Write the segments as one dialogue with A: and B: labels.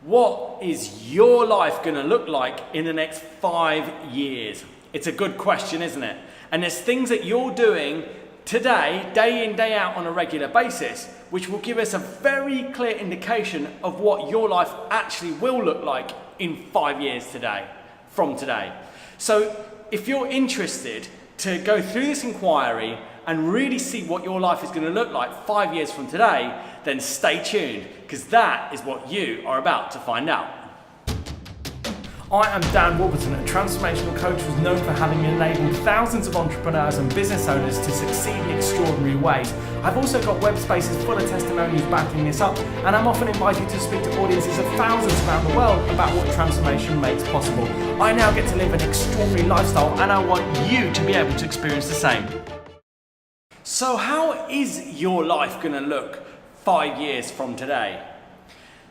A: What is your life going to look like in the next 5 years? It's a good question, isn't it? And there's things that you're doing today, day in, day out on a regular basis, which will give us a very clear indication of what your life actually will look like in 5 years from today. So if you're interested to go through this inquiry and really see what your life is going to look like 5 years from today, then stay tuned, because that is what you are about to find out. I am Dan Warburton, a transformational coach who's known for having enabled thousands of entrepreneurs and business owners to succeed in extraordinary ways. I've also got web spaces full of testimonials backing this up, and I'm often invited to speak to audiences of thousands around the world about what transformation makes possible. I now get to live an extraordinary lifestyle, and I want you to be able to experience the same. So how is your life going to look 5 years from today?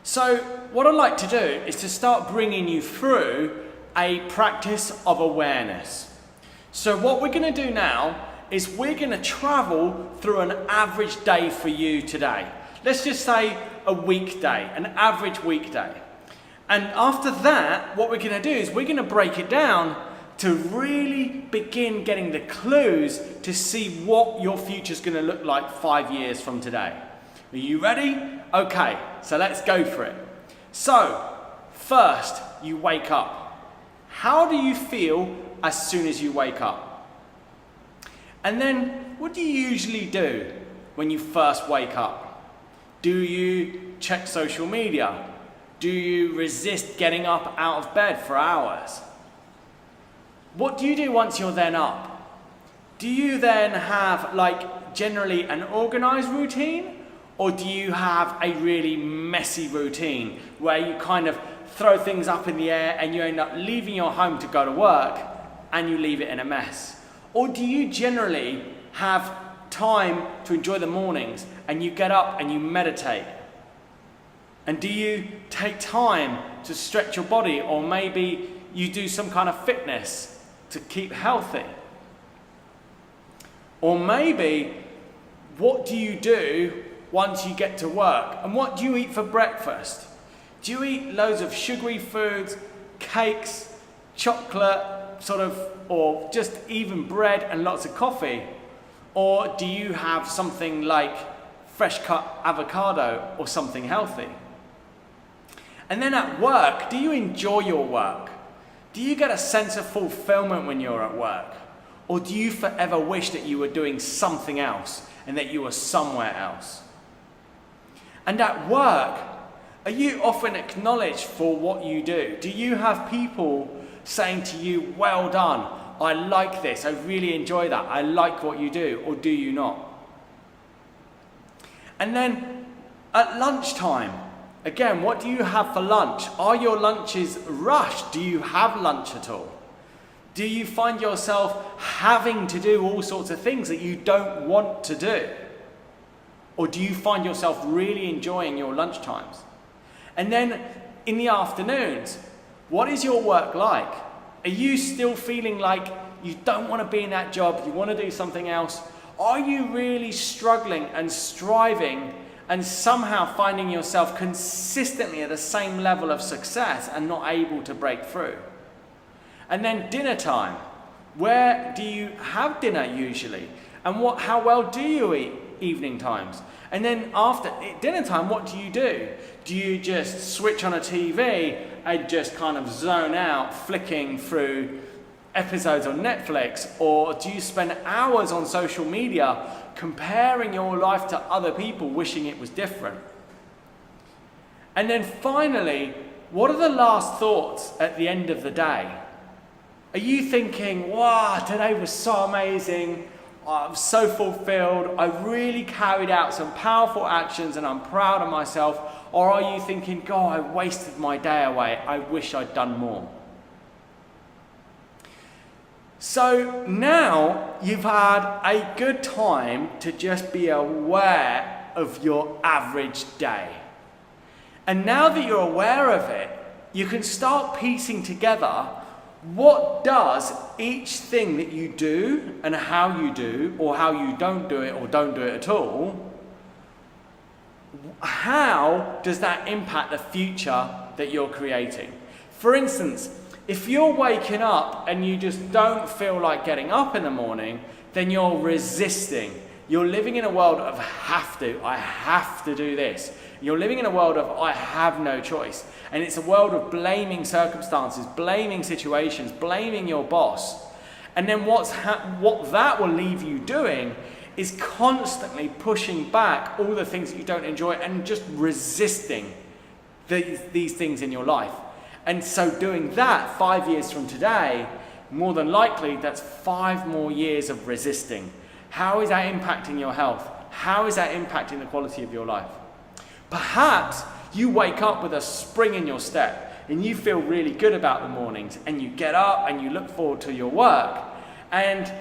A: So what I'd like to do is to start bringing you through a practice of awareness. So what we're going to do now is we're going to travel through an average day for you today. Let's just say a weekday, an average weekday. And after that, what we're going to do is we're going to break it down to really begin getting the clues to see what your future's going to look like 5 years from today. Are you ready? Okay, so let's go for it. So, first, you wake up. How do you feel as soon as you wake up? And then, what do you usually do when you first wake up? Do you check social media? Do you resist getting up out of bed for hours? What do you do once you're then up? Do you then have generally an organized routine? Or do you have a really messy routine where you kind of throw things up in the air and you end up leaving your home to go to work and you leave it in a mess? Or do you generally have time to enjoy the mornings and you get up and you meditate? And do you take time to stretch your body, or maybe you do some kind of fitness to keep healthy? Or maybe, what do you do once you get to work? And what do you eat for breakfast? Do you eat loads of sugary foods, cakes, chocolate, or just even bread and lots of coffee? Or do you have something like fresh cut avocado or something healthy? And then at work, do you enjoy your work? Do you get a sense of fulfillment when you're at work? Or do you forever wish that you were doing something else and that you were somewhere else? And at work, are you often acknowledged for what you do? Do you have people saying to you, well done, I like this, I really enjoy that, I like what you do, or do you not? And then at lunchtime, again, what do you have for lunch? Are your lunches rushed? Do you have lunch at all? Do you find yourself having to do all sorts of things that you don't want to do? Or do you find yourself really enjoying your lunch times? And then in the afternoons, what is your work like? Are you still feeling like you don't want to be in that job, you want to do something else? Are you really struggling and striving and somehow finding yourself consistently at the same level of success and not able to break through? And then dinner time. Where do you have dinner usually? And how well do you eat evening times? And then after dinner time, what do you do? Do you just switch on a TV and just kind of zone out, flicking through episodes on Netflix? Or do you spend hours on social media comparing your life to other people, wishing it was different? And then finally, what are the last thoughts at the end of the day? Are you thinking, wow, today was so amazing, I'm so fulfilled, I really carried out some powerful actions and I'm proud of myself? Or are you thinking, God, I wasted my day away, I wish I'd done more? So now you've had a good time to just be aware of your average day. And now that you're aware of it, you can start piecing together what does each thing that you do and how you do, or how you don't do it or don't do it at all, how does that impact the future that you're creating. For instance, if you're waking up and you just don't feel like getting up in the morning, then you're resisting. You're living in a world of have to. I have to do this. You're living in a world of I have no choice. And it's a world of blaming circumstances, blaming situations, blaming your boss. And then what that will leave you doing is constantly pushing back all the things that you don't enjoy and just resisting these things in your life. And so doing that 5 years from today, more than likely, that's 5 more years of resisting. How is that impacting your health? How is that impacting the quality of your life? Perhaps you wake up with a spring in your step and you feel really good about the mornings and you get up and you look forward to your work and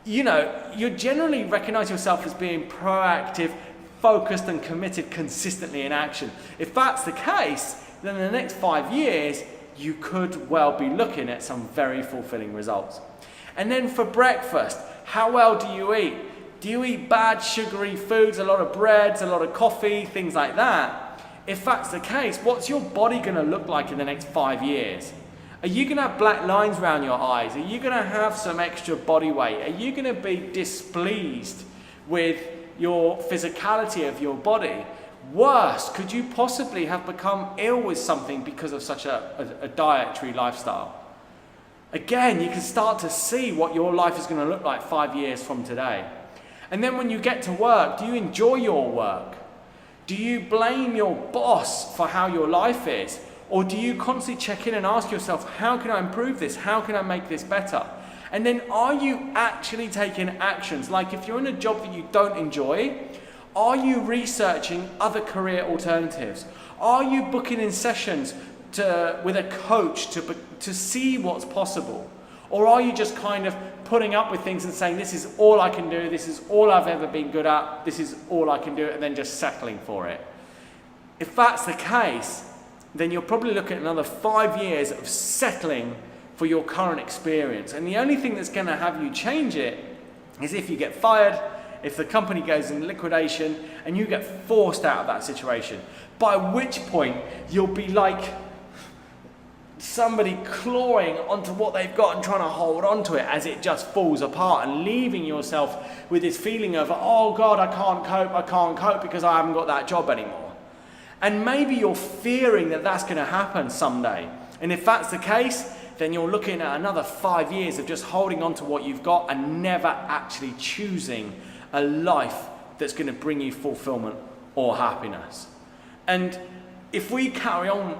A: you generally recognize yourself as being proactive, focused and committed consistently in action. If that's the case, then in the next 5 years, you could well be looking at some very fulfilling results. And then for breakfast, how well do you eat? Do you eat bad sugary foods, a lot of breads, a lot of coffee, things like that? If that's the case, what's your body going to look like in the next 5 years? Are you going to have black lines around your eyes? Are you going to have some extra body weight? Are you going to be displeased with your physicality of your body? Worse, could you possibly have become ill with something because of such a dietary lifestyle? Again, you can start to see what your life is going to look like 5 years from today. And then when you get to work, do you enjoy your work? Do you blame your boss for how your life is? Or do you constantly check in and ask yourself, how can I improve this? How can I make this better? And then are you actually taking actions? Like if you're in a job that you don't enjoy, are you researching other career alternatives? Are you booking in sessions with a coach to see what's possible? Or are you just kind of putting up with things and saying, this is all I can do, this is all I've ever been good at, this is all I can do, and then just settling for it? If that's the case, then you're probably looking at another 5 years of settling for your current experience. And the only thing that's going to have you change it is if you get fired, if the company goes in liquidation, and you get forced out of that situation. By which point, you'll be like somebody clawing onto what they've got and trying to hold onto it as it just falls apart and leaving yourself with this feeling of, oh God, I can't cope because I haven't got that job anymore. And maybe you're fearing that that's going to happen someday. And if that's the case, then you're looking at another 5 years of just holding on to what you've got and never actually choosing a life that's going to bring you fulfillment or happiness. And if we carry on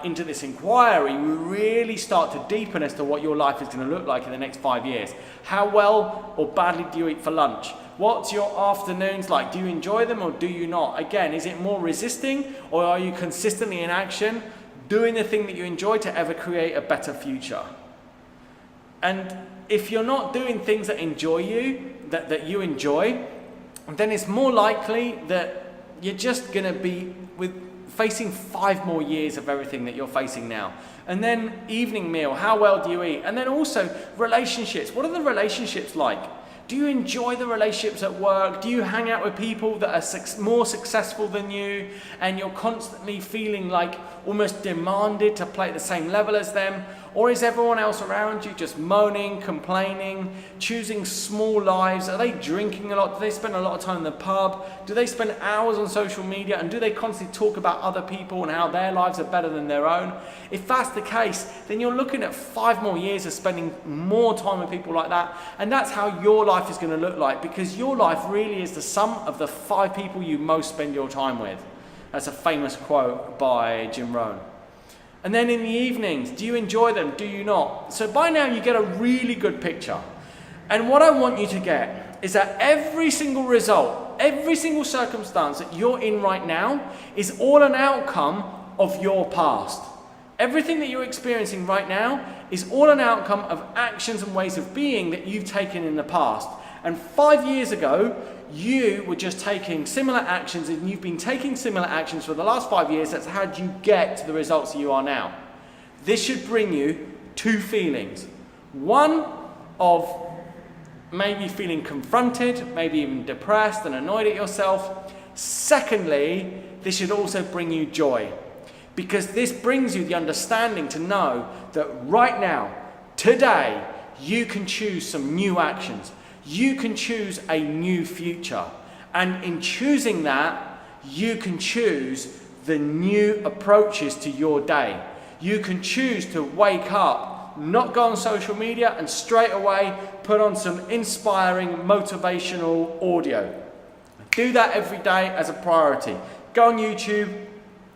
A: into this inquiry, we really start to deepen as to what your life is going to look like in the next 5 years. How well or badly do you eat for lunch? What's your afternoons like? Do you enjoy them or do you not? Again, is it more resisting or are you consistently in action, doing the thing that you enjoy to ever create a better future? And if you're not doing things that enjoy you, that you enjoy, then it's more likely that you're just going to be facing 5 more years of everything that you're facing now. And then evening meal, how well do you eat? And then also relationships. What are the relationships like? Do you enjoy the relationships at work? Do you hang out with people that are more successful than you and you're constantly feeling like almost demanded to play at the same level as them? Or is everyone else around you just moaning, complaining, choosing small lives? Are they drinking a lot? Do they spend a lot of time in the pub? Do they spend hours on social media? And do they constantly talk about other people and how their lives are better than their own? If that's the case, then you're looking at 5 more years of spending more time with people like that. And that's how your life is going to look like, because your life really is the sum of the 5 people you most spend your time with. That's a famous quote by Jim Rohn. And then in the evenings, do you enjoy them? Do you not? So by now you get a really good picture. And what I want you to get is that every single result, every single circumstance that you're in right now is all an outcome of your past. Everything that you're experiencing right now is all an outcome of actions and ways of being that you've taken in the past. And 5 years ago, you were just taking similar actions, and you've been taking similar actions for the last 5 years. That's how you get to the results that you are now. This should bring you 2 feelings. One of maybe feeling confronted, maybe even depressed and annoyed at yourself. Secondly, this should also bring you joy. Because this brings you the understanding to know that right now, today, you can choose some new actions. You can choose a new future. And in choosing that, you can choose the new approaches to your day. You can choose to wake up, not go on social media, and straight away put on some inspiring, motivational audio. Do that every day as a priority. Go on YouTube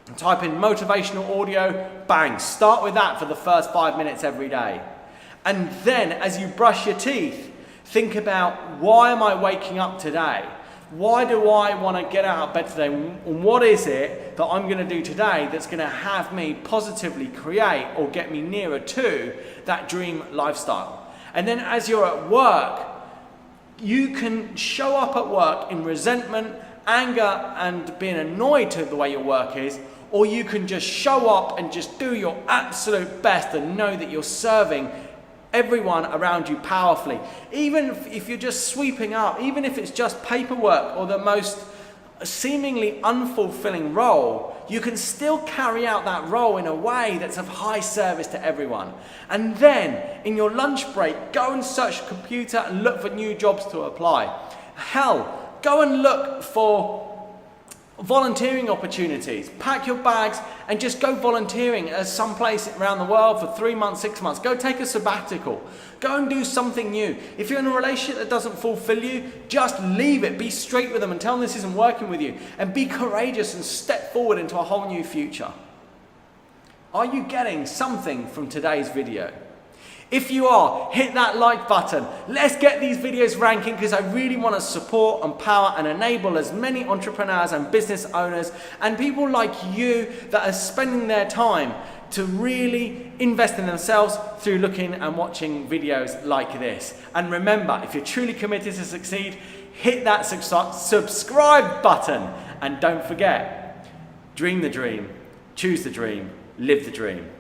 A: and type in motivational audio, bang, start with that for the first 5 minutes every day. And then as you brush your teeth, think about, why am I waking up today? Why do I want to get out of bed today? And what is it that I'm going to do today that's going to have me positively create or get me nearer to that dream lifestyle? And then as you're at work, you can show up at work in resentment, anger, and being annoyed to the way your work is, or you can just show up and just do your absolute best and know that you're serving everyone around you powerfully. Even if you're just sweeping up, even if it's just paperwork or the most seemingly unfulfilling role, you can still carry out that role in a way that's of high service to everyone. And then in your lunch break, go and search your computer and look for new jobs to apply. Hell, go and look for volunteering opportunities. Pack your bags and just go volunteering at some place around the world for 3 months, 6 months. Go take a sabbatical. Go and do something new. If you're in a relationship that doesn't fulfill you, just leave it. Be straight with them and tell them this isn't working with you. And be courageous and step forward into a whole new future. Are you getting something from today's video? If you are, hit that like button. Let's get these videos ranking, because I really want to support, empower and enable as many entrepreneurs and business owners and people like you that are spending their time to really invest in themselves through looking and watching videos like this. And remember, if you're truly committed to succeed, hit that subscribe button. And don't forget, dream the dream, choose the dream, live the dream.